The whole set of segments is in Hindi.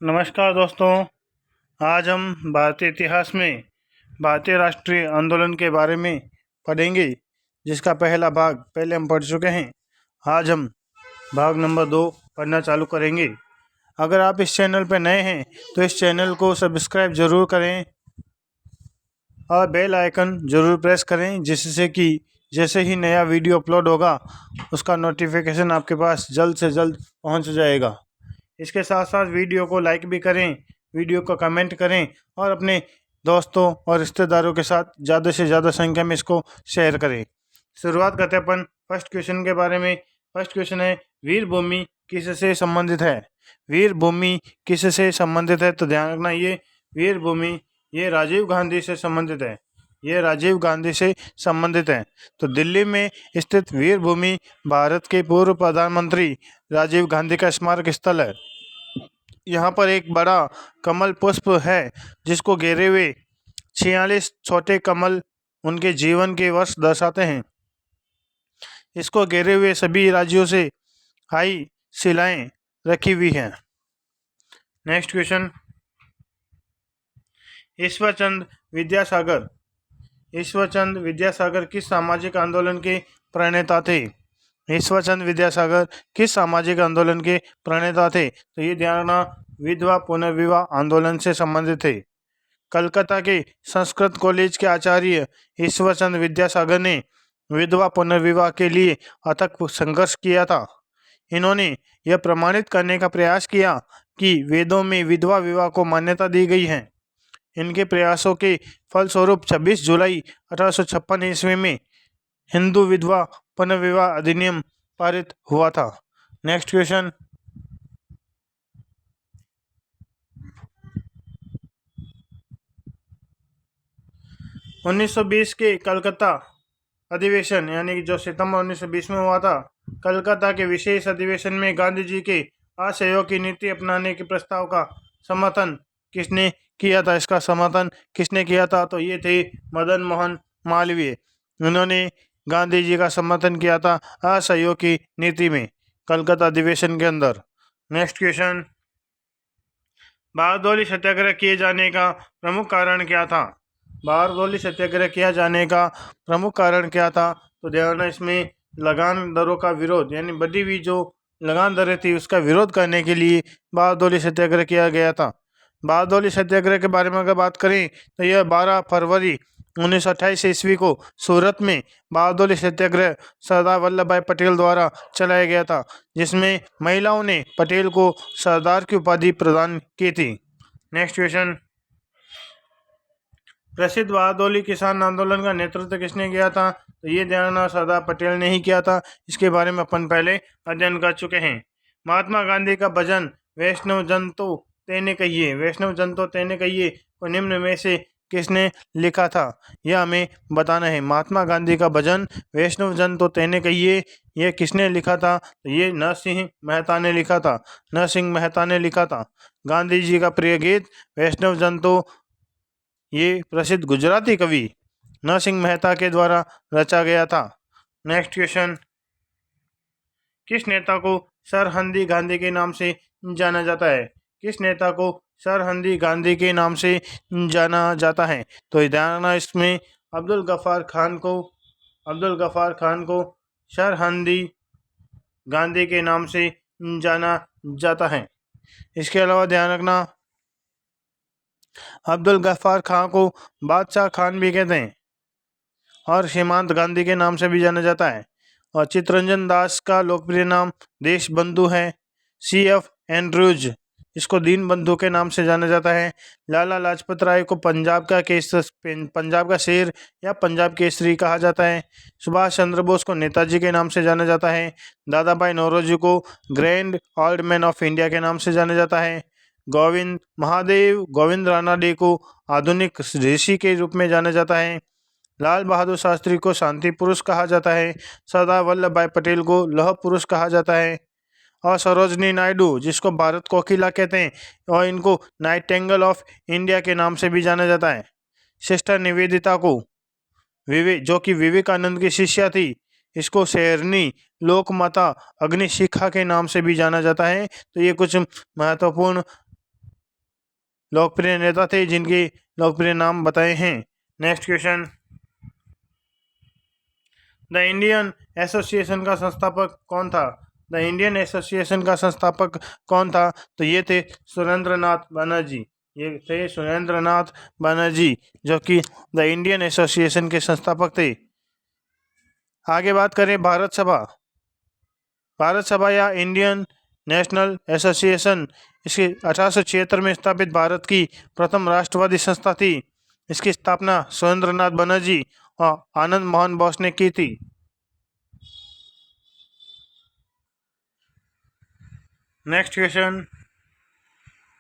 नमस्कार दोस्तों। आज हम भारतीय इतिहास में भारतीय राष्ट्रीय आंदोलन के बारे में पढ़ेंगे, जिसका पहला भाग पहले हम पढ़ चुके हैं। आज हम भाग नंबर 2 पढ़ना चालू करेंगे। अगर आप इस चैनल पर नए हैं तो इस चैनल को सब्सक्राइब जरूर करें और बेल आइकन जरूर प्रेस करें, जिससे कि जैसे ही नया वीडियो अपलोड होगा उसका नोटिफिकेशन आपके पास जल्द से जल्द पहुंच जाएगा। इसके साथ साथ वीडियो को लाइक भी करें, वीडियो को कमेंट करें और अपने दोस्तों और रिश्तेदारों के साथ ज़्यादा से ज़्यादा संख्या में इसको शेयर करें। शुरुआत करते हैं अपन फर्स्ट क्वेश्चन के बारे में। फर्स्ट क्वेश्चन है, वीर भूमि किससे संबंधित है? वीर भूमि किससे संबंधित है? तो ध्यान रखना, ये वीर भूमि ये राजीव गांधी से संबंधित है। ये राजीव गांधी से संबंधित है। तो दिल्ली में स्थित वीर भूमि भारत के पूर्व प्रधानमंत्री राजीव गांधी का स्मारक स्थल है। यहाँ पर एक बड़ा कमल पुष्प है, जिसको घेरे हुए 46 छोटे कमल उनके जीवन के वर्ष दर्शाते हैं। इसको घेरे हुए सभी राज्यों से आई शिलाएं रखी हुई हैं। Next question, Ishwarchand Vidyasagar. ईश्वरचंद विद्यासागर किस सामाजिक आंदोलन के प्रणेता थे? ईश्वरचंद विद्यासागर किस सामाजिक आंदोलन के प्रणेता थे? तो ये ध्यान रखना, विधवा पुनर्विवाह आंदोलन से संबंधित थे। कलकत्ता के संस्कृत कॉलेज के आचार्य ईश्वरचंद विद्यासागर ने विधवा पुनर्विवाह के लिए अथक संघर्ष किया था। इन्होंने यह प्रमाणित करने का प्रयास किया कि वेदों में विधवा विवाह को मान्यता दी गई है। इनके प्रयासों के फलस्वरूप 26 जुलाई 1856 ईस्वी में हिंदू विधवा पुनर्विवाह अधिनियम पारित हुआ था। नेक्स्ट क्वेश्चन, 1920 के कलकत्ता अधिवेशन, यानी कि जो सितंबर 1920 में हुआ था, कलकत्ता के विशेष अधिवेशन में गांधी जी के असहयोग की नीति अपनाने के प्रस्ताव का समर्थन किसने किया था? इसका समर्थन किसने किया था? तो ये थे मदन मोहन मालवीय। उन्होंने गांधी जी का समर्थन किया था असहयोग की नीति में कलकत्ता अधिवेशन के अंदर। नेक्स्ट क्वेश्चन, बारदौली सत्याग्रह किए जाने का प्रमुख कारण क्या था? बारदौली सत्याग्रह किया जाने का प्रमुख कारण क्या था? तो ध्यान, इसमें लगान दरों का विरोध, यानी बढ़ी हुई जो लगान दरें थी उसका विरोध करने के लिए बारदौली सत्याग्रह किया गया था। बारदौली सत्याग्रह के बारे में अगर बात करें तो यह 12 फरवरी 1928 ईस्वी को सूरत में बारदौली सत्याग्रह सरदार वल्लभ भाई पटेल द्वारा चलाया गया था, जिसमें महिलाओं ने पटेल को सरदार की उपाधि प्रदान की थी। नेक्स्ट क्वेश्चन, प्रसिद्ध बारदौली किसान आंदोलन का नेतृत्व किसने किया था? तो ये ध्यान रखना, सरदार पटेल ने ही किया था। इसके बारे में अपन पहले अध्ययन कर चुके हैं। महात्मा गांधी का भजन वैष्णव जन तो तेने कहिए, वैष्णव जन तो तेने कहिए को निम्न में से किसने लिखा था? यह हमें बताना है। महात्मा गांधी का भजन वैष्णव जन तो तेने कहिए, यह किसने लिखा था? तो ये नरसिंह मेहता ने लिखा था। नरसिंह मेहता ने लिखा था। गांधी जी का प्रिय गीत वैष्णव जन तो ये प्रसिद्ध गुजराती कवि नरसिंह मेहता के द्वारा रचा गया था। नेक्स्ट क्वेश्चन, किस नेता को सरहंदी गांधी के नाम से जाना जाता है? किस नेता को सरहंदी गांधी के नाम से जाना जाता है? तो ध्यान रखना, इसमें अब्दुल गफ्फार खान को सरहंदी गांधी के नाम से जाना जाता है। इसके अलावा ध्यान रखना, अब्दुल गफ्फार खान को बादशाह खान भी कहते हैं और सीमांत गांधी के नाम से भी जाना जाता है। और चित्तरंजन दास का लोकप्रिय नाम देश बंधु है। CF एंड्रूज, इसको दीन बंधु के नाम से जाना जाता है। लाला लाजपत राय को पंजाब का शेर या पंजाब केसरी कहा जाता है। सुभाष चंद्र बोस को नेताजी के नाम से जाना जाता है। दादा भाई नौरोजी को grand old man of India के नाम से जाना जाता है। गोविंद रानाडे को आधुनिक ऋषि के रूप में जाना जाता है। लाल बहादुर शास्त्री को शांति पुरुष कहा जाता है। सरदार वल्लभ भाई पटेल को लौह पुरुष कहा जाता है। और सरोजनी नायडू, जिसको भारत कोकिला कहते हैं, और इनको नाइटिंगेल ऑफ इंडिया के नाम से भी जाना जाता है। सिस्टर निवेदिता को जो कि विवेकानंद की शिष्या थी, इसको शेरनी लोकमाता अग्निशिखा के नाम से भी जाना जाता है। तो ये कुछ महत्वपूर्ण लोकप्रिय नेता थे जिनके लोकप्रिय नाम बताए हैं। Next question, the Indian association का संस्थापक कौन था? द इंडियन एसोसिएशन का संस्थापक कौन था? तो ये थे सुरेंद्रनाथ बनर्जी। ये थे सुरेंद्रनाथ बनर्जी जो कि द इंडियन एसोसिएशन के संस्थापक थे। आगे बात करें भारत सभा। भारत सभा या इंडियन नेशनल एसोसिएशन इसकी 1876 में स्थापित भारत की प्रथम राष्ट्रवादी संस्था थी। इसकी स्थापना सुरेंद्रनाथ बनर्जी और आनंद मोहन बोस ने की थी। नेक्स्ट क्वेश्चन,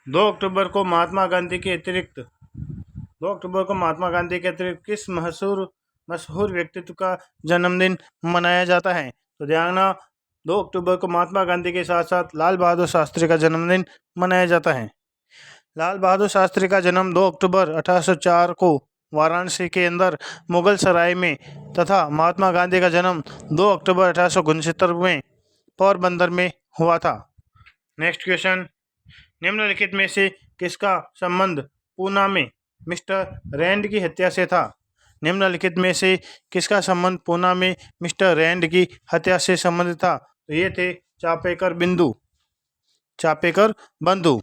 2 अक्टूबर को महात्मा गांधी के अतिरिक्त 2 अक्टूबर को महात्मा गांधी के अतिरिक्त किस मशहूर व्यक्तित्व का जन्मदिन मनाया जाता है? तो ध्यान रखना, 2 अक्टूबर को महात्मा गांधी के साथ साथ लाल बहादुर शास्त्री का जन्मदिन मनाया जाता है। लाल बहादुर शास्त्री का जन्म 2 अक्टूबर 1804 को वाराणसी के अंदर मुगल सराय में तथा महात्मा गांधी का जन्म 2 अक्टूबर 1869 में पोरबंदर में हुआ था। नेक्स्ट क्वेश्चन, निम्नलिखित में से किसका संबंध पूना में मिस्टर रैंड की हत्या से था? निम्नलिखित में से किसका संबंध पूना में मिस्टर रैंड की हत्या से संबंधित था? तो ये थे चापेकर बंधु।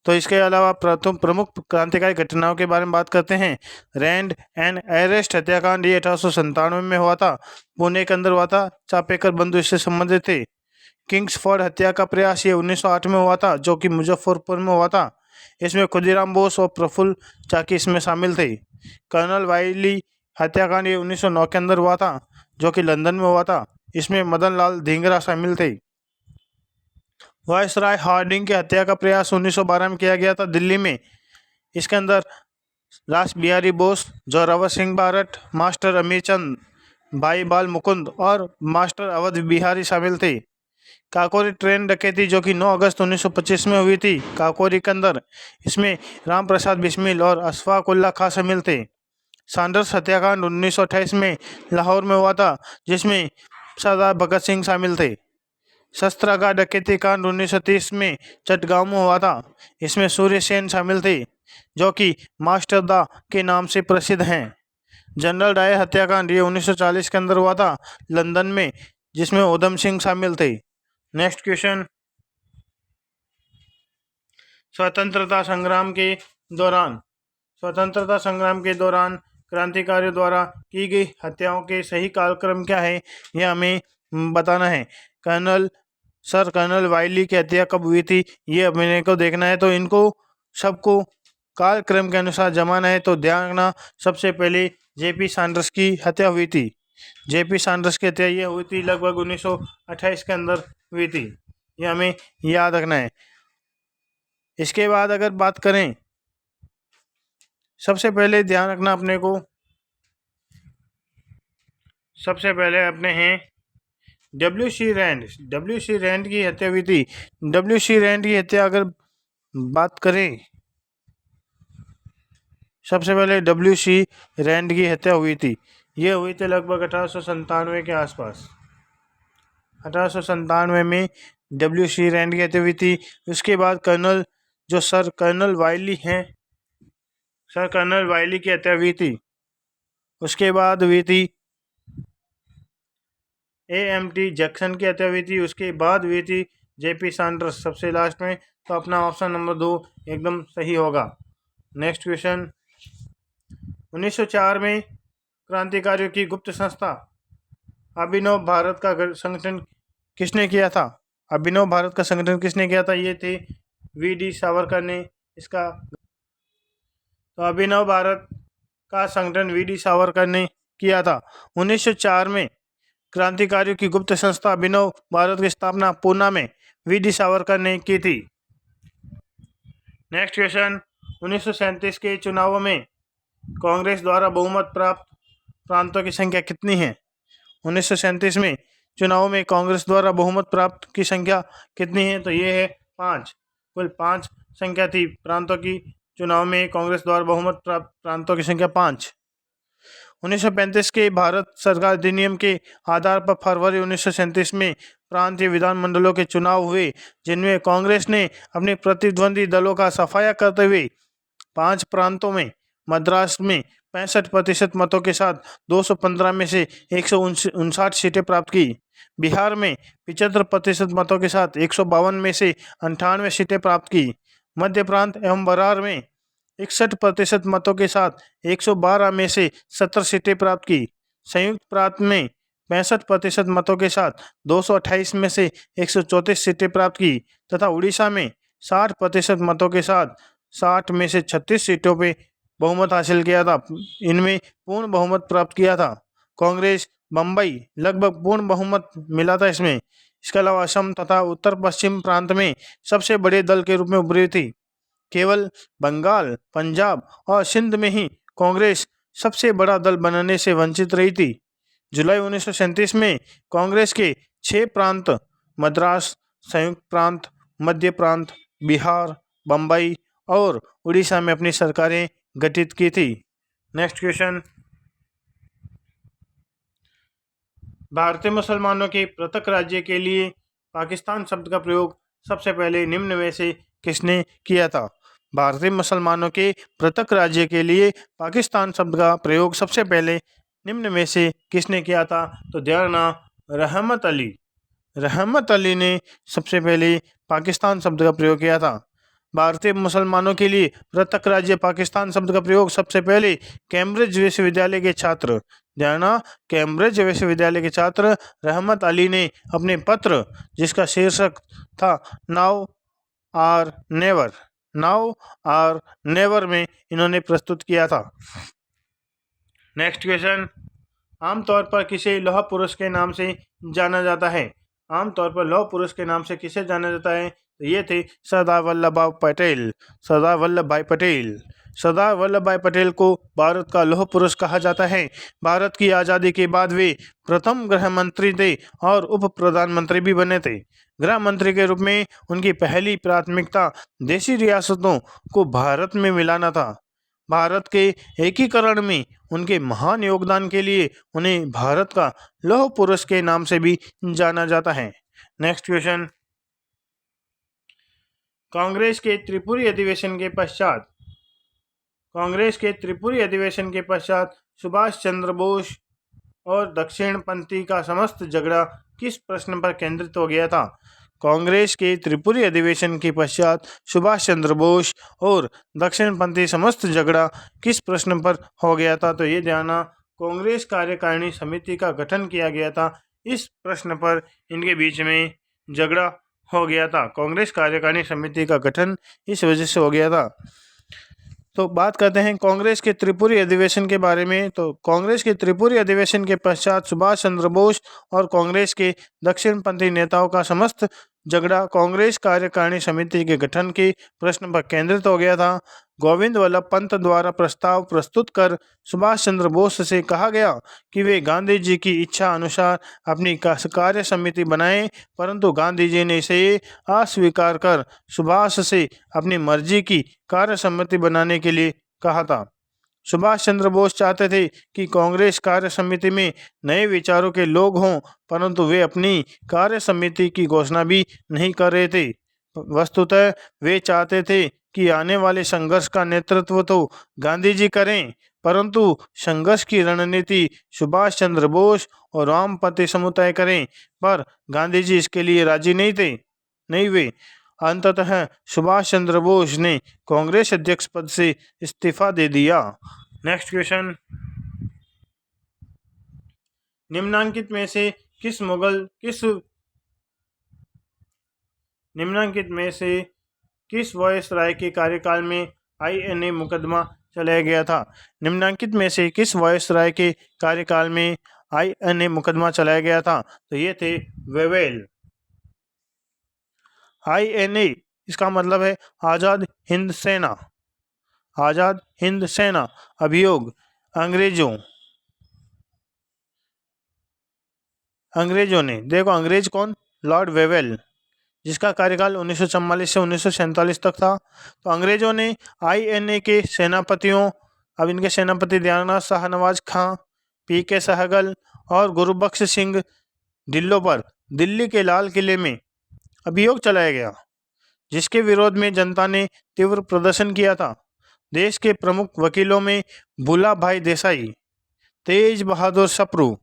तो इसके अलावा प्रमुख क्रांतिकारी घटनाओं के बारे में बात करते हैं। रैंड एंड अरेस्ट हत्याकांड ये 1897 में हुआ था, पुणे के अंदर हुआ था। चापेकर बंधु इससे संबंधित थे। किंग्सफोर्ड हत्या का प्रयास ये 1908 में हुआ था, जो कि मुजफ्फरपुर में हुआ था। इसमें खुदीराम बोस और प्रफुल्ल चाकी इसमें शामिल थे। कर्नल वाइली हत्याकांड ये 1909 के अंदर हुआ था, जो कि लंदन में हुआ था। इसमें मदन लाल धिंगरा शामिल थे। वायसराय हार्डिंग की हत्या का प्रयास 1912 में किया गया था दिल्ली में। इसके अंदर रास बिहारी बोस, जोरावर सिंह बारट, मास्टर अमीरचंद, भाई बाल मुकुंद और मास्टर अवध बिहारी शामिल थे। काकोरी ट्रेन डकैती जो कि 9 अगस्त 1925 में हुई थी काकोरी के अंदर, इसमें राम प्रसाद बिस्मिल और अशफाक उल्ला खां शामिल थे। सैंडर्स हत्याकांड 1928 में लाहौर में हुआ था, जिसमें सरदार भगत सिंह शामिल थे। शस्त्रागार डकैती कांड 1930 में चटगांव में हुआ था। इसमें सूर्य सेन शामिल थे, जो कि मास्टर दा के नाम से प्रसिद्ध हैं। जनरल डायर हत्याकांड ये 1940 के अंदर हुआ था लंदन में, जिसमें उधम सिंह शामिल थे। नेक्स्ट क्वेश्चन, स्वतंत्रता संग्राम के दौरान क्रांतिकारियों द्वारा की गई हत्याओं के सही कालक्रम क्या है, यह हमें बताना है। कर्नल वाइली की हत्या कब हुई थी, ये अपने को देखना है। तो इनको सबको कालक्रम के अनुसार जमाना है। तो ध्यान रखना, सबसे पहले जेपी सैंडर्स की हत्या हुई थी। जेपी सैंडर्स की हत्या ये हुई थी लगभग 1928 के अंदर हुई थी। ये हमें याद रखना है। इसके बाद अगर बात करें, सबसे पहले ध्यान रखना अपने को, सबसे पहले अपने हैं डब्ल्यू.सी. रैंड की हत्या हुई थी। डब्ल्यू.सी. रैंड की हत्या अगर बात करें, सबसे पहले डब्ल्यू.सी. रैंड की हत्या हुई थी। ये हुई थी लगभग 1897 के आसपास। 1897 में डब्ल्यू.सी. रैंड की हत्या हुई थी। उसके बाद सर कर्नल वाइली की हत्या हुई थी। उसके बाद हुई थी A.M.T. जैक्सन की हत्या हुई थी। उसके बाद हुई थी जेपी सैंडर्स सबसे लास्ट में। तो अपना ऑप्शन नंबर 2 एकदम सही होगा। नेक्स्ट क्वेश्चन, 1904 में क्रांतिकारियों की गुप्त संस्था अभिनव भारत का संगठन किसने किया था? अभिनव भारत का संगठन किसने किया था? ये थे V.D. सावरकर ने इसका। तो अभिनव भारत का संगठन V.D. सावरकर ने किया था। 1904 में क्रांतिकारियों की गुप्त संस्था अभिनव भारत की स्थापना पूना में V.D. सावरकर ने की थी। नेक्स्ट क्वेश्चन, 1937 के चुनावों में कांग्रेस द्वारा बहुमत प्राप्त प्रांतों की संख्या कितनी है? 1937 में चुनावों में कांग्रेस द्वारा बहुमत प्राप्त की संख्या कितनी है? तो ये है 5। कुल 5 संख्या थी प्रांतों की। चुनाव में कांग्रेस द्वारा बहुमत प्राप्त प्रांतों की संख्या 5। 1935 के भारत सरकार अधिनियम के आधार पर फरवरी 1937 में प्रांतीय विधानमंडलों के चुनाव हुए, जिनमें कांग्रेस ने अपने प्रतिद्वंदी दलों का सफाया करते हुए 5 प्रांतों में मद्रास में 65% मतों के साथ 215 में से 159 सीटें प्राप्त की। बिहार में 75% मतों के साथ 152 में से 98 सीटें प्राप्त की। मध्य प्रांत एवं बरार में 61% मतों के साथ 112 में से 70 सीटें प्राप्त की। संयुक्त प्रांत में 65% मतों के साथ 228 में से 134 सीटें प्राप्त की तथा उड़ीसा में 60% मतों के साथ 60 में से 36 सीटों पे बहुमत हासिल किया था। इनमें पूर्ण बहुमत प्राप्त किया था। कांग्रेस बम्बई लगभग पूर्ण बहुमत मिला था इसमें। इसके अलावा असम तथा उत्तर पश्चिम प्रांत में सबसे बड़े दल के रूप में उभरी थी। केवल बंगाल, पंजाब और सिंध में ही कांग्रेस सबसे बड़ा दल बनने से वंचित रही थी। जुलाई 1937 में कांग्रेस के 6 प्रांत मद्रास, संयुक्त प्रांत, मध्य प्रांत, बिहार, बम्बई और उड़ीसा में अपनी सरकारें गठित की थी। नेक्स्ट क्वेश्चन, भारतीय मुसलमानों के पृथक राज्य के लिए पाकिस्तान शब्द का प्रयोग सबसे पहले निम्न में से किसने किया था? भारतीय मुसलमानों के पृथक राज्य के लिए पाकिस्तान शब्द का प्रयोग सबसे पहले निम्न में से किसने किया था? तो देना रहमत अली। रहमत अली ने सबसे पहले पाकिस्तान शब्द का प्रयोग किया था। भारतीय मुसलमानों के लिए पृथक राज्य पाकिस्तान शब्द का प्रयोग सबसे पहले कैम्ब्रिज विश्वविद्यालय के छात्र कैम्ब्रिज विश्वविद्यालय के छात्र रहमत अली ने अपने पत्र, जिसका शीर्षक था नाउ आर नेवर में इन्होंने प्रस्तुत किया था। नेक्स्ट क्वेश्चन, आमतौर पर किसे लौह पुरुष के नाम से जाना जाता है? आमतौर पर लौह पुरुष के नाम से किसे जाना जाता है? तो ये थे सरदार वल्लभ भाई पटेल। सरदार वल्लभ भाई पटेल को भारत का लौह पुरुष कहा जाता है। भारत की आज़ादी के बाद वे प्रथम गृह मंत्री थे और उप प्रधानमंत्री भी बने थे। गृह मंत्री के रूप में उनकी पहली प्राथमिकता देशी रियासतों को भारत में मिलाना था। भारत के एकीकरण में उनके महान योगदान के लिए उन्हें भारत का लौह पुरुष के नाम से भी जाना जाता है। नेक्स्ट क्वेश्चन, कांग्रेस के त्रिपुरी अधिवेशन के पश्चात सुभाष चंद्र बोस और दक्षिणपंथी का समस्त झगड़ा किस प्रश्न पर केंद्रित हो गया था? कांग्रेस के त्रिपुरी अधिवेशन के पश्चात सुभाष चंद्र बोस और दक्षिणपंथी समस्त झगड़ा किस प्रश्न पर हो गया था? तो ये ध्यान, कांग्रेस कार्यकारिणी समिति का गठन किया गया था। इस प्रश्न पर इनके बीच में झगड़ा हो गया था। कांग्रेस कार्यकारिणी समिति का गठन इस वजह से हो गया था। तो बात करते हैं कांग्रेस के त्रिपुरी अधिवेशन के बारे में। तो कांग्रेस के त्रिपुरी अधिवेशन के पश्चात सुभाष चंद्र बोस और कांग्रेस के दक्षिणपंथी नेताओं का समस्त झगड़ा कांग्रेस कार्यकारिणी समिति के गठन के प्रश्न पर केंद्रित हो गया था। गोविंद वल्लभ पंत द्वारा प्रस्ताव प्रस्तुत कर सुभाष चंद्र बोस से कहा गया कि वे गांधी जी की इच्छा अनुसार अपनी कार्य समिति बनाएं, परंतु गांधी जी ने इसे अस्वीकार कर सुभाष से अपनी मर्जी की कार्य समिति बनाने के लिए कहा था। सुभाष चंद्र बोस चाहते थे कि कांग्रेस कार्य समिति में नए विचारों के लोग हों, परंतु वे अपनी कार्य समिति की घोषणा भी नहीं कर रहे थे। वस्तुतः वे चाहते थे कि आने वाले संघर्ष का नेतृत्व तो गांधी जी करें, परंतु संघर्ष की रणनीति सुभाष चंद्र बोस और वामपंथी समुदाय करें, पर गांधी जी इसके लिए राजी नहीं हुए। अंततः सुभाष चंद्र बोस ने कांग्रेस अध्यक्ष पद से इस्तीफा दे दिया। नेक्स्ट क्वेश्चन, निम्नलिखित में से किस वायसराय के कार्यकाल में INA मुकदमा चलाया गया था? निम्नलिखित में से किस वायसराय के कार्यकाल में INA मुकदमा चलाया गया था? तो ये थे वेवेल। INA इसका मतलब है आज़ाद हिंद सेना। अभियोग अंग्रेजों ने, देखो अंग्रेज कौन? लॉर्ड वेवेल, जिसका कार्यकाल 1944 से 1947 तक था। तो अंग्रेजों ने INA के सेनापतियों, अब इनके सेनापति ध्यान, शाहनवाज खां, PK सहगल और गुरुबख्श सिंह ढिल्लों पर दिल्ली के लाल किले में अभियोग चलाया गया, जिसके विरोध में जनता ने तीव्र प्रदर्शन किया था। देश के प्रमुख वकीलों में भूला भाई देसाई, तेज बहादुर सप्रू,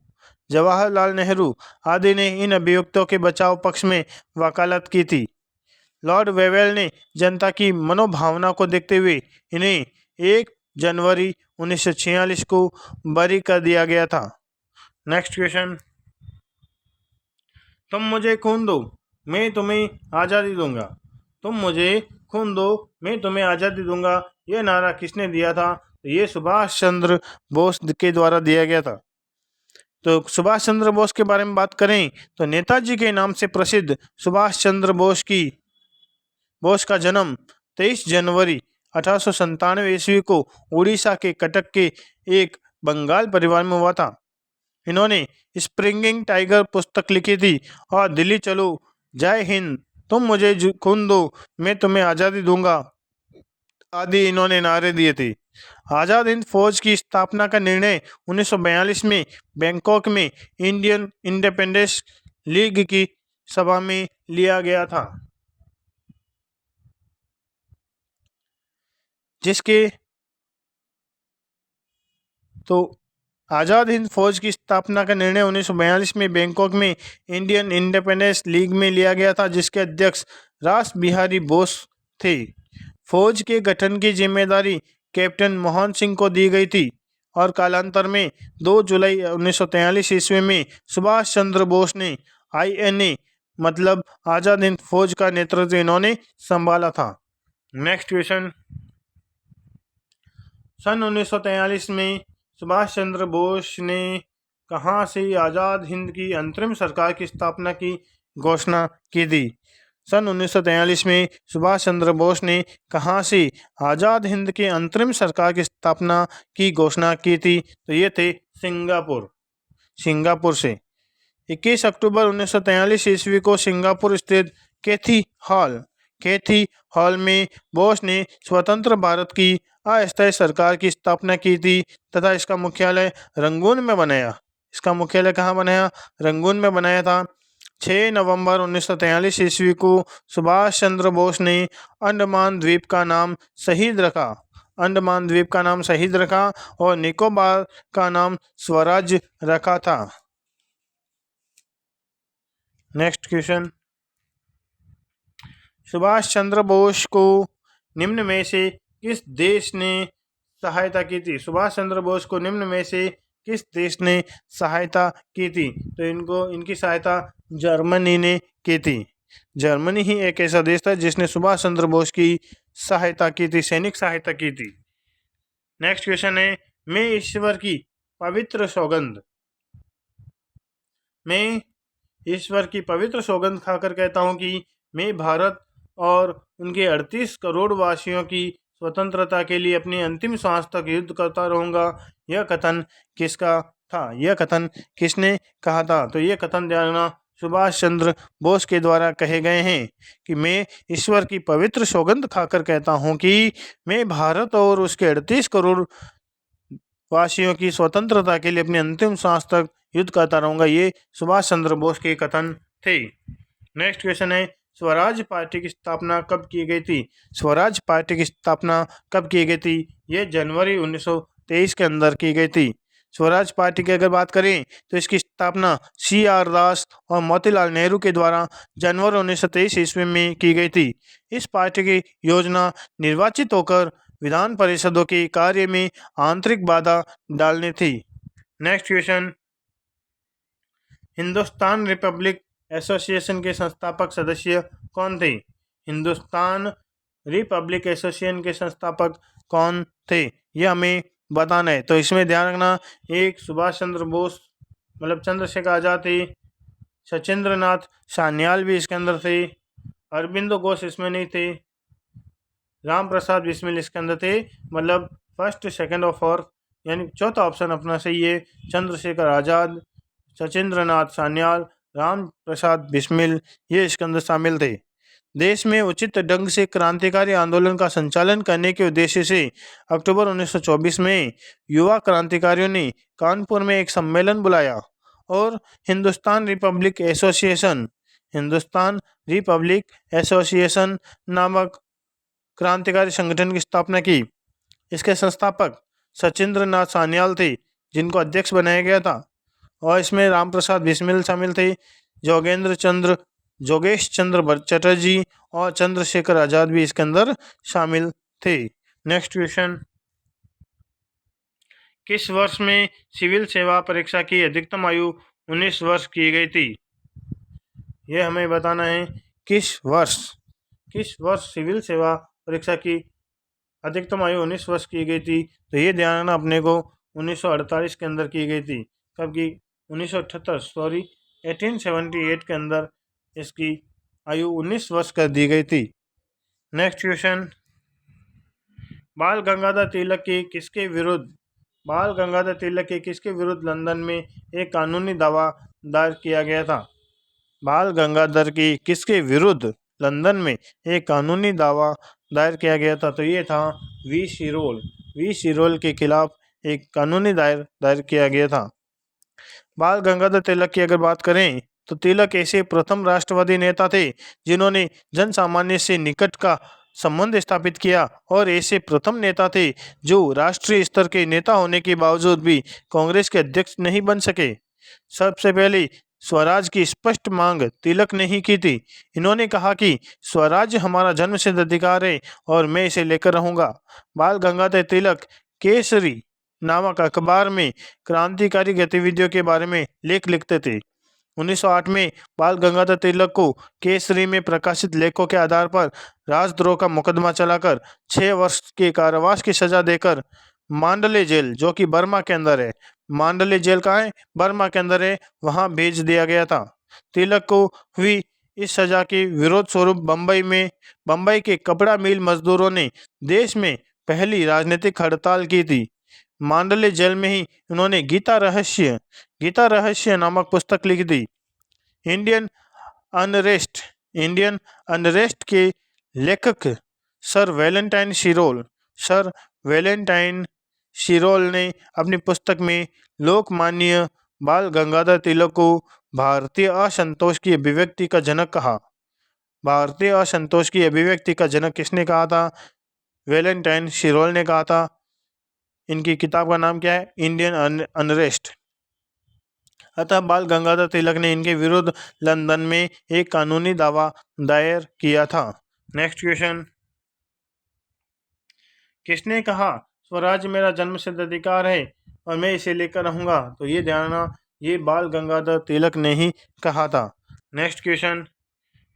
जवाहरलाल नेहरू आदि ने इन अभियुक्तों के बचाव पक्ष में वकालत की थी। लॉर्ड वेवेल ने जनता की मनोभावना को देखते हुए इन्हें 1 जनवरी 1946 को बरी कर दिया गया था। नेक्स्ट क्वेश्चन, तुम मुझे खून दो मैं तुम्हें आज़ादी दूंगा। तुम मुझे खून दो मैं तुम्हें आज़ादी दूंगा, यह नारा किसने दिया था? तो ये सुभाष चंद्र बोस के द्वारा दिया गया था। तो सुभाष चंद्र बोस के बारे में बात करें तो नेताजी के नाम से प्रसिद्ध सुभाष चंद्र बोस का जन्म 23 जनवरी 1897 ईस्वी को उड़ीसा के कटक के एक बंगाल परिवार में हुआ था। इन्होंने स्प्रिंगिंग टाइगर पुस्तक लिखी थी और दिल्ली चलो, जय हिंद, तुम मुझे खून दो मैं तुम्हें आज़ादी दूंगा आदि इन्होंने नारे दिए थे। आज़ाद हिंद फौज की स्थापना का निर्णय 1942 में बैंकॉक में इंडियन इंडिपेंडेंस लीग की सभा में लिया गया था, जिसके तो आज़ाद हिंद फौज की स्थापना का निर्णय 1942 में बैंकॉक में इंडियन इंडिपेंडेंस लीग में लिया गया था, जिसके अध्यक्ष रास बिहारी बोस थे। फौज के गठन की जिम्मेदारी कैप्टन मोहन सिंह को दी गई थी और कालांतर में 2 जुलाई 1943 ईस्वी में सुभाष चंद्र बोस ने INA मतलब आज़ाद हिंद फौज का नेतृत्व इन्होंने संभाला था। नेक्स्ट क्वेश्चन, सन 1943 में सुभाष चंद्र बोस ने कहाँ से आज़ाद हिंद की अंतरिम सरकार की स्थापना की घोषणा की थी? सन 1943 में सुभाष चंद्र बोस ने कहाँ से आज़ाद हिंद की अंतरिम सरकार की स्थापना की घोषणा की थी? तो ये थे सिंगापुर से। 21 अक्टूबर 1943 ईस्वी को सिंगापुर स्थित कैथी हॉल में बोस ने स्वतंत्र भारत की अस्थायी सरकार की स्थापना की थी तथा इसका मुख्यालय रंगून में बनाया। इसका मुख्यालय कहाँ बनाया? रंगून में बनाया था। 6 नवंबर 1943 ईस्वी को सुभाष चंद्र बोस ने अंडमान द्वीप का नाम शहीद रखा और निकोबार का नाम स्वराज रखा था। नेक्स्ट क्वेश्चन, सुभाष चंद्र बोस को निम्न में से किस देश ने सहायता की थी? सुभाष चंद्र बोस को निम्न में से किस देश ने सहायता की थी? तो इनकी सहायता जर्मनी ने की थी। जर्मनी ही एक ऐसा देश था जिसने सुभाष चंद्र बोस की सहायता की थी, सैनिक सहायता की थी। नेक्स्ट क्वेश्चन है, मैं ईश्वर की पवित्र सौगंध खाकर कहता हूँ कि मैं भारत और उनके 38 करोड़ वासियों की स्वतंत्रता के लिए अपनी अंतिम सांस तक युद्ध करता रहूंगा। यह कथन किसका था? यह कथन किसने कहा था? तो यह कथन ध्यान सुभाष चंद्र बोस के द्वारा कहे गए हैं कि मैं ईश्वर की पवित्र सौगंध खाकर कहता हूं कि मैं भारत और उसके 38 करोड़ वासियों की स्वतंत्रता के लिए अपनी अंतिम सांस तक युद्ध करता रहूंगा। ये सुभाष चंद्र बोस के कथन थे। नेक्स्ट क्वेश्चन है, स्वराज पार्टी की स्थापना कब की गई थी? स्वराज पार्टी की स्थापना कब की गई थी? ये जनवरी 1923 के अंदर की गई थी। स्वराज पार्टी की अगर बात करें तो इसकी स्थापना CR दास और मोतीलाल नेहरू के द्वारा जनवरी 1923 ईस्वी में की गई थी। इस पार्टी की योजना निर्वाचित होकर विधान परिषदों के कार्य में आंतरिक बाधा डालनी थी। Next question, Hindustan Republic association के संस्थापक सदस्य कौन थे? हिंदुस्तान रिपब्लिक एसोसिएशन के संस्थापक कौन थे, यह हमें बताना है। तो इसमें ध्यान रखना, एक सुभाष चंद्र बोस मतलब चंद्रशेखर आजाद थे, सचिंद्र नाथ सान्याल भी इसके अंदर थे, अरविंदो घोष इसमें नहीं थे, राम प्रसाद बिस्मिल इसके अंदर थे, मतलब फर्स्ट सेकंड और फोर्थ यानी चौथा ऑप्शन अपना सही है। चंद्रशेखर आज़ाद, सचिंद्र नाथ सान्याल, राम प्रसाद बिस्मिल ये इसके अंदर शामिल थे। देश में उचित ढंग से क्रांतिकारी आंदोलन का संचालन करने के उद्देश्य से अक्टूबर 1924 में युवा क्रांतिकारियों ने कानपुर में एक सम्मेलन बुलाया और हिंदुस्तान रिपब्लिक एसोसिएशन नामक क्रांतिकारी संगठन की स्थापना की। इसके संस्थापक सचिंद्र नाथ सान्याल थे, जिनको अध्यक्ष बनाया गया था। और इसमें राम प्रसाद बिस्मिल शामिल थे, जोगेश चंद्र चटर्जी और चंद्रशेखर आजाद भी इसके अंदर शामिल थे। नेक्स्ट क्वेश्चन, किस वर्ष में सिविल सेवा परीक्षा की अधिकतम आयु 19 वर्ष की गई थी? यह हमें बताना है। किस वर्ष सिविल सेवा परीक्षा की अधिकतम आयु 19 वर्ष की गई थी? तो ये ध्यान रखना अपने को 1948 के अंदर की गई थी। कब की? 1878 के अंदर इसकी आयु 19 वर्ष कर दी गई थी। नेक्स्ट क्वेश्चन, बाल गंगाधर तिलक की किसके विरुद्ध लंदन में एक कानूनी दावा दायर किया गया था? बाल गंगाधर की किसके विरुद्ध लंदन में एक कानूनी दावा दायर किया गया था? तो ये था वी शिरोल के खिलाफ एक कानूनी दायर किया गया था। बाल गंगाधर तिलक की अगर बात करें तो तिलक ऐसे प्रथम राष्ट्रवादी नेता थे जिन्होंने जन सामान्य से निकट का संबंध स्थापित किया और ऐसे प्रथम नेता थे जो राष्ट्रीय स्तर के नेता होने के बावजूद भी कांग्रेस के अध्यक्ष नहीं बन सके। सबसे पहले स्वराज की स्पष्ट मांग तिलक ने ही की थी। इन्होंने कहा कि स्वराज हमारा जन्मसिद्ध अधिकार है और मैं इसे लेकर रहूंगा। बाल गंगाधर तिलक केसरी नामक अखबार में क्रांतिकारी गतिविधियों के बारे में लेख लिखते थे। 1908 में बाल गंगाधर तिलक को केसरी में प्रकाशित लेखों के आधार पर राजद्रोह का मुकदमा चलाकर 6 वर्ष के कारावास की सजा देकर मांडले जेल, जो कि बर्मा के अंदर है, मांडले जेल कहाँ है? बर्मा के अंदर है, वहां भेज दिया गया था। तिलक को हुई इस सजा के विरोध स्वरूप बम्बई के कपड़ा मिल मजदूरों ने देश में पहली राजनीतिक हड़ताल की थी। मांडले जेल में ही उन्होंने गीता रहस्य नामक पुस्तक लिखी थी। इंडियन अनरेस्ट के लेखक सर वेलेंटाइन शिरोल ने अपनी पुस्तक में लोकमान्य बाल गंगाधर तिलक को भारतीय असंतोष की अभिव्यक्ति का जनक कहा। भारतीय असंतोष की अभिव्यक्ति का जनक किसने कहा था? वेलेंटाइन शिरोल ने कहा था। इनकी किताब का नाम क्या है? Indian unrest. अतः बाल गंगाधर तिलक ने इनके विरुद्ध लंदन में एक कानूनी दावा दायर किया था। नेक्स्ट क्वेश्चन, किसने कहा स्वराज मेरा जन्मसिद्ध अधिकार है और मैं इसे लेकर रहूंगा? तो ये ध्यान रखना, ये बाल गंगाधर तिलक ने ही कहा था। नेक्स्ट क्वेश्चन,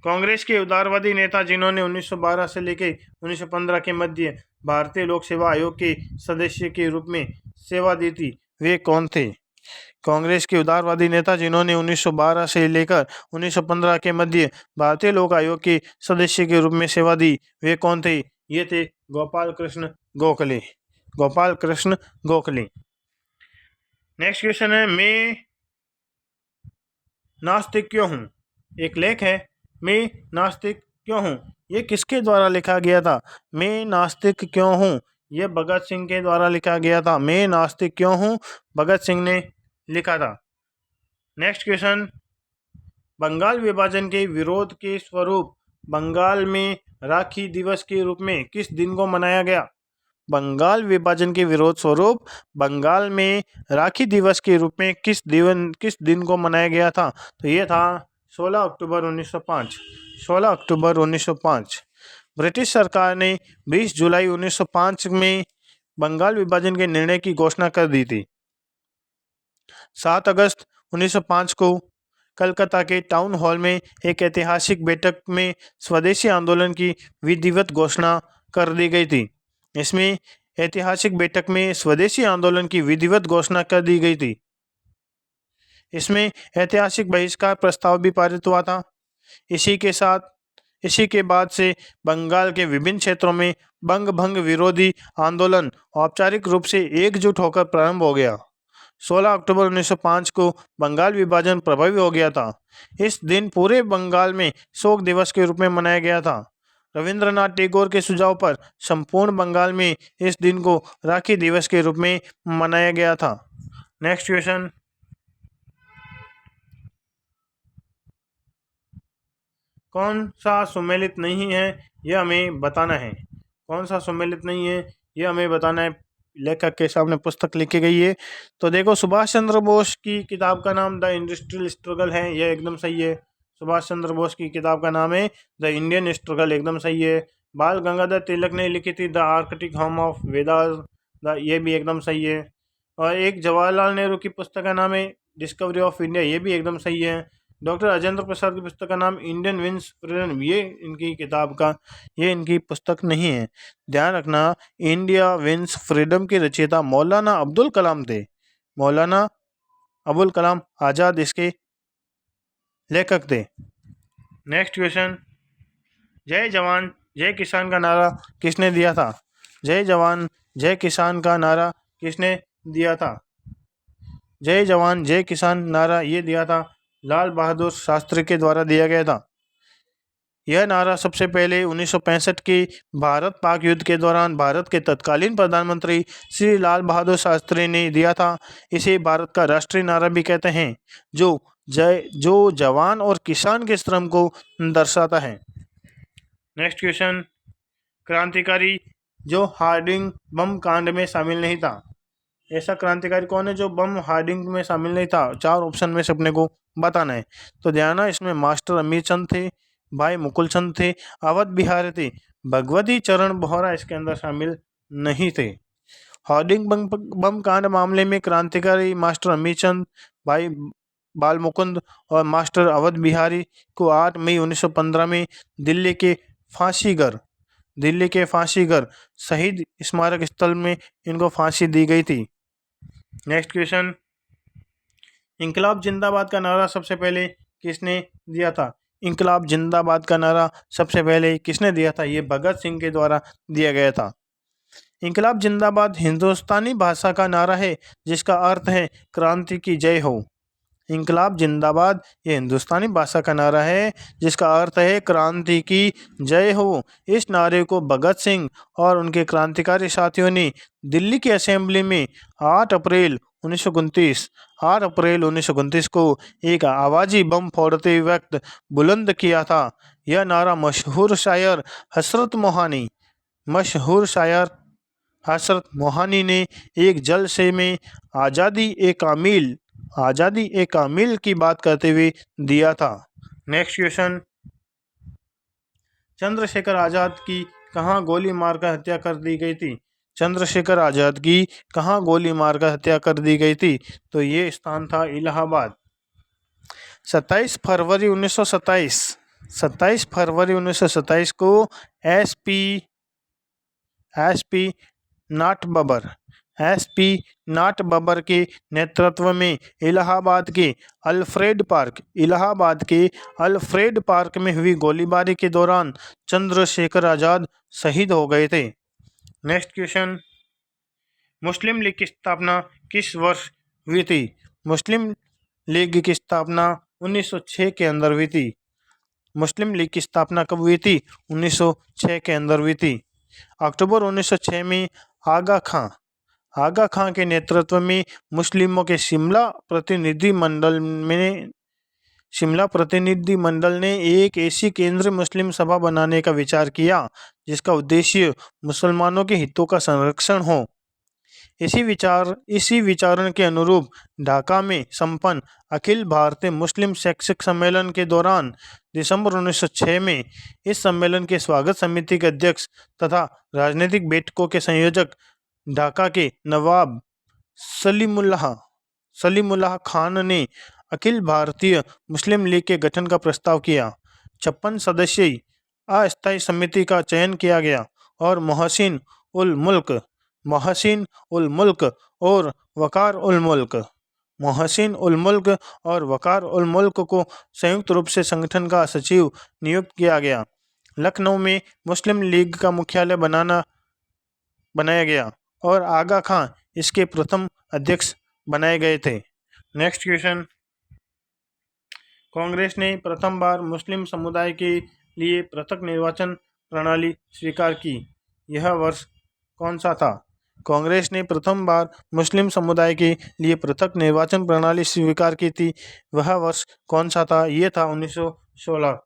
कांग्रेस के उदारवादी नेता जिन्होंने 1912 से लेकर 1915 के मध्य भारतीय लोक सेवा आयोग के सदस्य के रूप में सेवा दी थी, वे कौन थे? कांग्रेस के उदारवादी नेता जिन्होंने 1912 से लेकर 1915 के मध्य भारतीय लोक आयोग के सदस्य के रूप में सेवा दी, वे कौन थे? ये थे गोपाल कृष्ण गोखले। नेक्स्ट क्वेश्चन है, मैं नास्तिक क्यों हूँ? एक लेख है, मैं नास्तिक क्यों हूँ। ये किसके द्वारा लिखा गया था? मैं नास्तिक क्यों हूँ, यह भगत सिंह के द्वारा लिखा गया था। मैं नास्तिक क्यों हूँ, भगत सिंह ने लिखा था। नेक्स्ट क्वेश्चन, बंगाल विभाजन के विरोध के स्वरूप बंगाल में राखी दिवस के रूप में किस दिन को मनाया गया? बंगाल विभाजन के विरोध स्वरूप बंगाल में राखी दिवस के रूप में किस दिन को मनाया गया था? तो ये था 16 अक्टूबर 1905। 16 अक्टूबर 1905। ब्रिटिश सरकार ने 20 जुलाई 1905 में बंगाल विभाजन के निर्णय की घोषणा कर दी थी। 7 अगस्त 1905 को कलकत्ता के टाउन हॉल में एक ऐतिहासिक बैठक में स्वदेशी आंदोलन की विधिवत घोषणा कर दी गई थी। इसमें ऐतिहासिक बैठक में स्वदेशी आंदोलन की विधिवत घोषणा कर दी गई थी। इसमें ऐतिहासिक बहिष्कार प्रस्ताव भी पारित हुआ था। इसी के बाद से बंगाल के विभिन्न क्षेत्रों में बंग भंग विरोधी आंदोलन औपचारिक रूप से एकजुट होकर प्रारंभ हो गया। 16 अक्टूबर 1905 को बंगाल विभाजन प्रभावी हो गया था। इस दिन पूरे बंगाल में शोक दिवस के रूप में मनाया गया था। रविंद्रनाथ टैगोर के सुझाव पर संपूर्ण बंगाल में इस दिन को राखी दिवस के रूप में मनाया गया था। नेक्स्ट क्वेश्चन, कौन सा सुमेलित नहीं है, यह हमें बताना है। कौन सा सुमेलित नहीं है, ये हमें बताना है। लेखक के सामने पुस्तक लिखी गई है। तो देखो, सुभाष चंद्र बोस की किताब का नाम द इंडस्ट्रियल स्ट्रगल है, यह एकदम सही है। सुभाष चंद्र बोस की किताब का नाम है द इंडियन स्ट्रगल, एकदम सही है। बाल गंगाधर तिलक ने लिखी थी the Arctic home of Vedas, ये भी एकदम सही है। और एक जवाहरलाल नेहरू की पुस्तक का नाम है डिस्कवरी ऑफ इंडिया, ये भी एकदम सही है। डॉक्टर राजेंद्र प्रसाद की पुस्तक का नाम इंडियन विंस फ्रीडम, ये इनकी किताब का, ये इनकी पुस्तक नहीं है। ध्यान रखना, इंडिया विंस फ्रीडम के रचयिता मौलाना अब्दुल कलाम थे। मौलाना अबुल कलाम आज़ाद इसके लेखक थे। नेक्स्ट क्वेश्चन, जय जवान जय किसान का नारा किसने दिया था? जय जवान जय किसान का नारा किसने दिया था? जय जवान जय किसान नारा ये दिया था लाल बहादुर शास्त्री के द्वारा दिया गया था। यह नारा सबसे पहले 1965 के भारत पाक युद्ध के दौरान भारत के तत्कालीन प्रधानमंत्री श्री लाल बहादुर शास्त्री ने दिया था। इसे भारत का राष्ट्रीय नारा भी कहते हैं, जो जवान और किसान के श्रम को दर्शाता है। नेक्स्ट क्वेश्चन, क्रांतिकारी जो हार्डिंग बम कांड में शामिल नहीं था। ऐसा क्रांतिकारी कौन है जो बम हार्डिंग में शामिल नहीं था? 4 ऑप्शन में से अपने को बताना है। तो ध्यान है, इसमें मास्टर अमीरचंद थे, भाई मुकुल चंद थे, अवध बिहारी थे, भगवती चरण बोहरा इसके अंदर शामिल नहीं थे। हार्डिंग बम कांड मामले में क्रांतिकारी मास्टर अमीरचंद, भाई बाल मुकुंद और मास्टर अवध बिहारी को 8 मई 1915 में दिल्ली के फांसीगर शहीद स्मारक स्थल में इनको फांसी दी गई थी। नेक्स्ट क्वेश्चन, इंकलाब जिंदाबाद का नारा सबसे पहले किसने दिया था? इंकलाब जिंदाबाद का नारा सबसे पहले किसने दिया था? ये भगत सिंह के द्वारा दिया गया था। इंकलाब जिंदाबाद हिंदुस्तानी भाषा का नारा है जिसका अर्थ है क्रांति की जय हो। इंकलाब जिंदाबाद ये हिंदुस्तानी भाषा का नारा है जिसका अर्थ है क्रांति की जय हो। इस नारे को भगत सिंह और उनके क्रांतिकारी साथियों ने दिल्ली की असेंबली में 8 अप्रैल 1929 को एक आवाज़ी बम फोड़ते वक्त बुलंद किया था। यह नारा मशहूर शायर हसरत मोहानी ने एक जलसे में आज़ादी ए कामिल की बात करते हुए दिया था। नेक्स्ट क्वेश्चन, चंद्रशेखर आज़ाद की कहाँ गोली मारकर हत्या कर दी गई थी? चंद्रशेखर आज़ाद की कहाँ गोली मारकर हत्या कर दी गई थी? तो ये स्थान था इलाहाबाद। 27 फरवरी 1927 को एसपी नाट बबर के नेतृत्व में इलाहाबाद के अल्फ्रेड पार्क में हुई गोलीबारी के दौरान चंद्रशेखर आज़ाद शहीद हो गए थे। नेक्स्ट क्वेश्चन, मुस्लिम लीग की स्थापना किस वर्ष हुई थी? मुस्लिम लीग की स्थापना 1906 के अंदर हुई थी। मुस्लिम लीग की स्थापना कब हुई थी? 1906 के अंदर हुई थी। अक्टूबर 1906 में आगा खां के नेतृत्व में मुस्लिमों के शिमला प्रतिनिधिमंडल ने एक ऐसी केंद्रीय मुस्लिम सभा बनाने का विचार किया जिसका उद्देश्य मुसलमानों के हितों का संरक्षण हो। इसी विचारण के अनुरूप ढाका में संपन्न अखिल भारतीय मुस्लिम शैक्षिक सम्मेलन के दौरान दिसंबर 1906 में इस सम्मेलन के स्वागत समिति के अध्यक्ष तथा राजनीतिक बैठकों के संयोजक ढाका के नवाब सलीमुल्लाह खान ने अखिल भारतीय मुस्लिम लीग के गठन का प्रस्ताव किया। 56 सदस्यीय अस्थायी समिति का चयन किया गया और मोहसिन उल मुल्क और वकार उल मुल्क को संयुक्त रूप से संगठन का सचिव नियुक्त किया गया। लखनऊ में मुस्लिम लीग का मुख्यालय बनाया गया और आगा खां इसके प्रथम अध्यक्ष बनाए गए थे। नेक्स्ट क्वेश्चन, कांग्रेस ने प्रथम बार मुस्लिम समुदाय के लिए पृथक निर्वाचन प्रणाली स्वीकार की, यह वर्ष कौन सा था? कांग्रेस ने प्रथम बार मुस्लिम समुदाय के लिए पृथक निर्वाचन प्रणाली स्वीकार की थी, वह वर्ष कौन सा था? ये था 1916।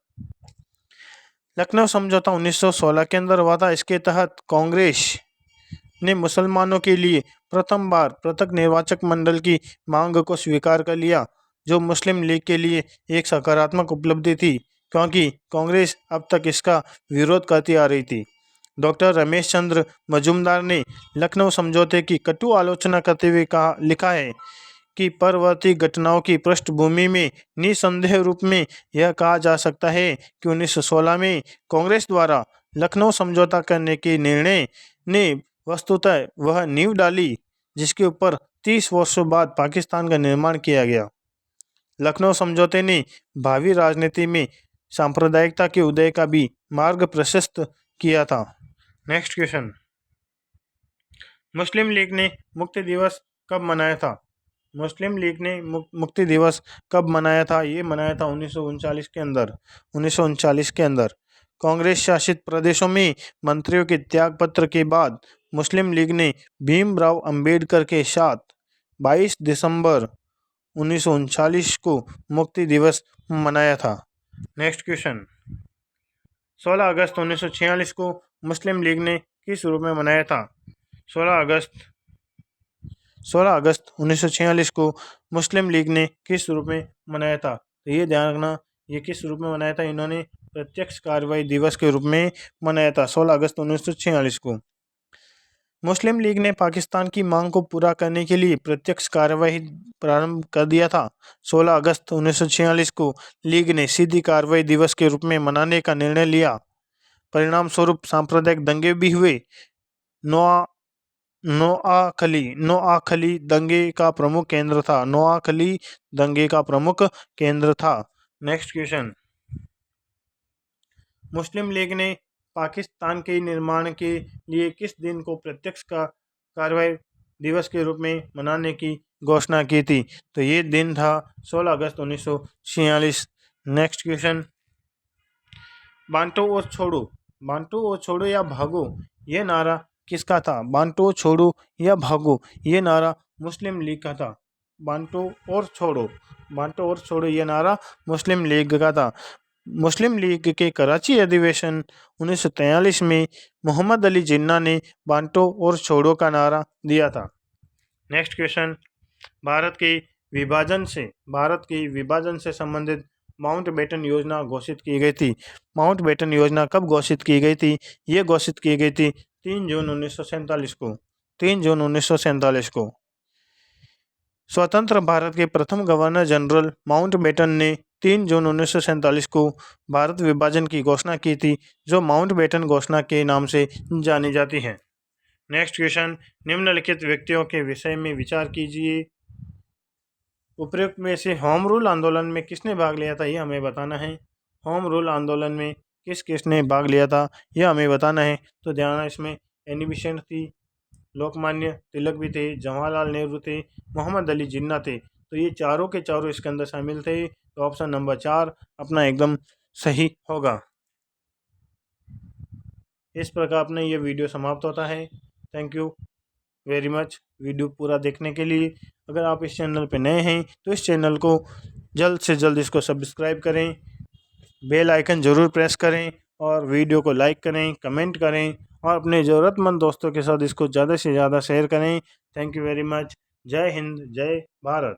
लखनऊ समझौता 1916 के अंदर हुआ था। इसके तहत कांग्रेस ने मुसलमानों के लिए प्रथम बार पृथक निर्वाचक मंडल की मांग को स्वीकार कर लिया, जो मुस्लिम लीग के लिए एक सकारात्मक उपलब्धि थी, क्योंकि कांग्रेस अब तक इसका विरोध करती आ रही थी। डॉक्टर रमेश चंद्र मजूमदार ने लखनऊ समझौते की कटु आलोचना करते हुए लिखा है कि परवर्ती घटनाओं की पृष्ठभूमि में निसंदेह रूप में यह कहा जा सकता है कि 1916 में कांग्रेस द्वारा लखनऊ समझौता करने के निर्णय ने वस्तुतः वह नींव डाली जिसके ऊपर 30 वर्षों बाद पाकिस्तान का निर्माण किया गया। लखनऊ समझौते ने भावी राजनीति में सांप्रदायिकता के उदय का भी मार्ग प्रशस्त किया था। नेक्स्ट क्वेश्चन, मुस्लिम लीग ने मुक्ति दिवस कब मनाया था? मुस्लिम लीग ने मुक्ति दिवस कब मनाया था? ये मनाया था 1939 के अंदर। 1939 के अंदर कांग्रेस शासित प्रदेशों में मंत्रियों के त्यागपत्र के बाद मुस्लिम लीग ने भीमराव अंबेडकर के साथ 22 दिसंबर 1939 को मुक्ति दिवस मनाया था। नेक्स्ट क्वेश्चन, 16 अगस्त 1946 को मुस्लिम लीग ने किस रूप में मनाया था? 16 अगस्त 1946 को मुस्लिम लीग ने किस रूप में मनाया था? तो ये ध्यान रखना, ये किस रूप में मनाया था? इन्होंने प्रत्यक्ष कार्रवाई दिवस के रूप में मनाया था 16 अगस्त 1946 को। मुस्लिम लीग ने पाकिस्तान की मांग को पूरा करने के लिए प्रत्यक्ष कार्रवाई प्रारंभ कर दिया था। 16 अगस्त 1946 को लीग ने सीधी कार्रवाई दिवस के रूप में मनाने का निर्णय लिया। परिणाम स्वरूप सांप्रदायिक दंगे भी हुए। नोआखली दंगे का प्रमुख केंद्र था। नोआखली दंगे का प्रमुख केंद्र था। नेक्स्ट क्वेश्चन, मुस्लिम लीग ने पाकिस्तान के निर्माण के लिए किस दिन को प्रत्यक्ष कार्रवाई दिवस के रूप में मनाने की घोषणा की थी? तो ये दिन था 16 अगस्त 1946। नेक्स्ट क्वेश्चन, बांटो और छोड़ो या भागो ये नारा किसका था? बांटो छोड़ो या भागो ये नारा मुस्लिम लीग का था। बांटो और छोड़ो ये नारा मुस्लिम लीग का था। मुस्लिम लीग के कराची अधिवेशन 1943 में मोहम्मद अली जिन्ना ने बांटो और छोड़ो का नारा दिया था। नेक्स्ट क्वेश्चन, भारत के विभाजन से संबंधित माउंटबेटन योजना घोषित की गई थी। माउंटबेटन योजना कब घोषित की गई थी? ये घोषित की गई थी 3 जून 1947 को। 3 जून 1947 को स्वतंत्र भारत के प्रथम गवर्नर जनरल माउंटबेटन ने 3 जून 1947 को भारत विभाजन की घोषणा की थी, जो माउंटबेटन घोषणा के नाम से जानी जाती है। नेक्स्ट क्वेश्चन, निम्नलिखित व्यक्तियों के विषय में विचार कीजिए। उपरोक्त में से होम रूल आंदोलन में किसने भाग लिया था? यह हमें बताना है। होम रूल आंदोलन में किसने भाग लिया था? यह हमें बताना है। तो ध्यान, इसमें एनी बेसेंट थी, लोकमान्य तिलक भी थे, जवाहरलाल नेहरू थे, मोहम्मद अली जिन्ना थे। तो ये चारों के चारों इसके अंदर शामिल थे। तो ऑप्शन नंबर 4 अपना एकदम सही होगा। इस प्रकार अपना ये वीडियो समाप्त होता है। Thank you very much video पूरा देखने के लिए। अगर आप इस चैनल पे नए हैं तो इस चैनल को जल्द से जल्द इसको सब्सक्राइब करें, बेल आइकन ज़रूर प्रेस करें और वीडियो को लाइक करें, कमेंट करें और अपने ज़रूरतमंद दोस्तों के साथ इसको ज़्यादा से ज़्यादा शेयर करें। Thank you very much. जय हिंद, जय भारत।